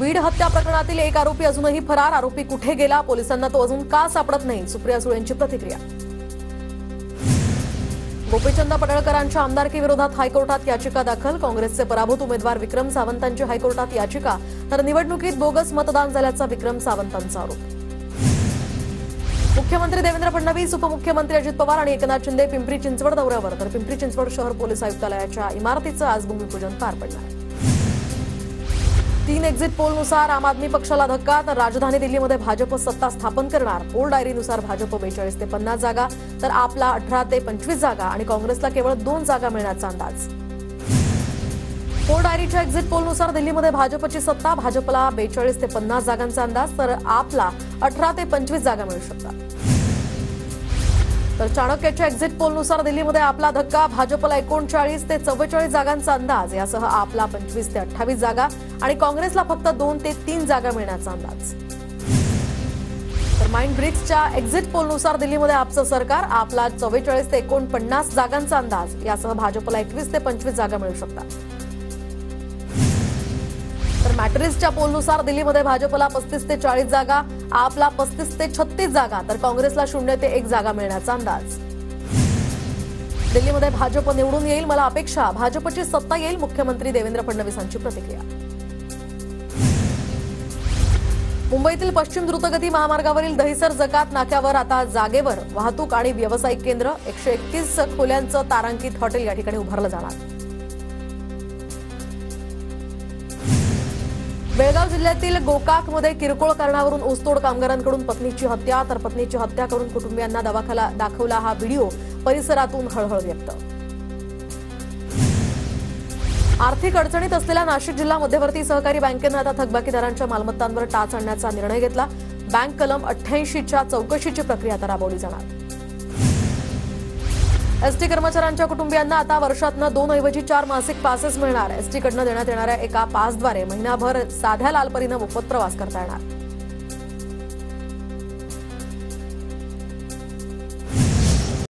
बीड हत्या प्रकरणातील एक आरोपी अजूनही फरार. आरोपी कुठे गेला, पोलिसांना तो अजून का सापडत नाही, सुप्रिया सुळेंची प्रतिक्रिया. गोपीचंद पडळकरांच्या आमदारकी विरोधात हायकोर्टात याचिका दाखल. काँग्रेसचे पराभूत उमेदवार विक्रम सावंतांची हायकोर्टात याचिका. तर निवडणुकीत बोगस मतदान झाल्याचा विक्रम सावंतांचा आरोप. मुख्यमंत्री देवेंद्र फडणवीस, उपमुख्यमंत्री अजित पवार आणि एकनाथ शिंदे पिंपरी चिंचवड दौऱ्यावर. तर पिंपरी चिंचवड शहर पोलीस आयुक्तालयाच्या इमारतीचं आज भूमिपूजन पार पडणार. 3 एक्झिट पोलनुसार आम आदमी पक्षाला धक्का. तर राजधानी दिल्लीमध्ये भाजप सत्ता स्थापन करणार. पोल डायरीनुसार भाजप 42 ते 50 जागा, तर आपला 18 ते 25 जागा आणि काँग्रेसला केवळ 2 जागा मिळण्याचा अंदाज. पोल डायरीच्या एक्झिट पोलनुसार दिल्लीमध्ये भाजपची सत्ता. भाजपला 42 ते 50 जागांचा अंदाज, तर आपला 18 ते 25 जागा मिळू शकतात. तर चाणक्याच्या एक्झिट पोलनुसार दिल्लीमध्ये आपला धक्का. भाजपला 39 ते 44 जागांचा अंदाज. यासह आपला 25 ते 28 जागा आणि काँग्रेसला फक्त 2 ते 3 जागा मिळण्याचा अंदाज. तर माइंड ब्रिक्सच्या एक्झिट पोलनुसार दिल्लीमध्ये आपचं सरकार. आपला 44 ते 49 जागांचा अंदाज. यासह भाजपला 21 ते 25 जागा मिळू शकतात. तर मॅट्रिक्सच्या पोलनुसार दिल्लीमध्ये भाजपला 35 ते 40 जागा, आपला 35 ते 36 जागा, तर काँग्रेसला 0 ते 1 जागा मिळण्याचा अंदाज. दिल्लीमध्ये भाजप निवडून येईल, मला अपेक्षा. भाजपची सत्ता येईल, मुख्यमंत्री देवेंद्र फडणवीसांची प्रतिक्रिया. मुंबईतील पश्चिम द्रुतगती महामार्गावरील दहिसर जकात नाक्यावर आता जागेवर वाहतूक आणि व्यावसायिक केंद्र. 131 खोल्यांचं तारांकित हॉटेल या ठिकाणी उभारलं जाणार. बेळगाव जिल्ह्यातील गोकाकमध्ये किरकोळ कारणावरून ऊसतोड कामगारांकडून पत्नीची हत्या. तर पत्नीची हत्या करून कुटुंबियांना दवाखाना दाखवला हा व्हिडिओ. परिसरातून हळहळ व्यक्त. आर्थिक अडचणीत असलेल्या नाशिक जिल्हा मध्यवर्ती सहकारी बँकेनं आता थकबाकीदारांच्या मालमत्तांवर टाच आणण्याचा निर्णय घेतला. बँक कलम 88च्या चौकशीची प्रक्रिया आता राबवली जाणार. एसटी कर्मचाऱ्यांच्या कुटुंबियांना आता वर्षातनं 2 ऐवजी 4 मासिक पासेस मिळणार. एसटीकडनं देण्यात येणाऱ्या एका पासद्वारे महिनाभर साध्या लालपरीनं मोफत प्रवास करता येणार.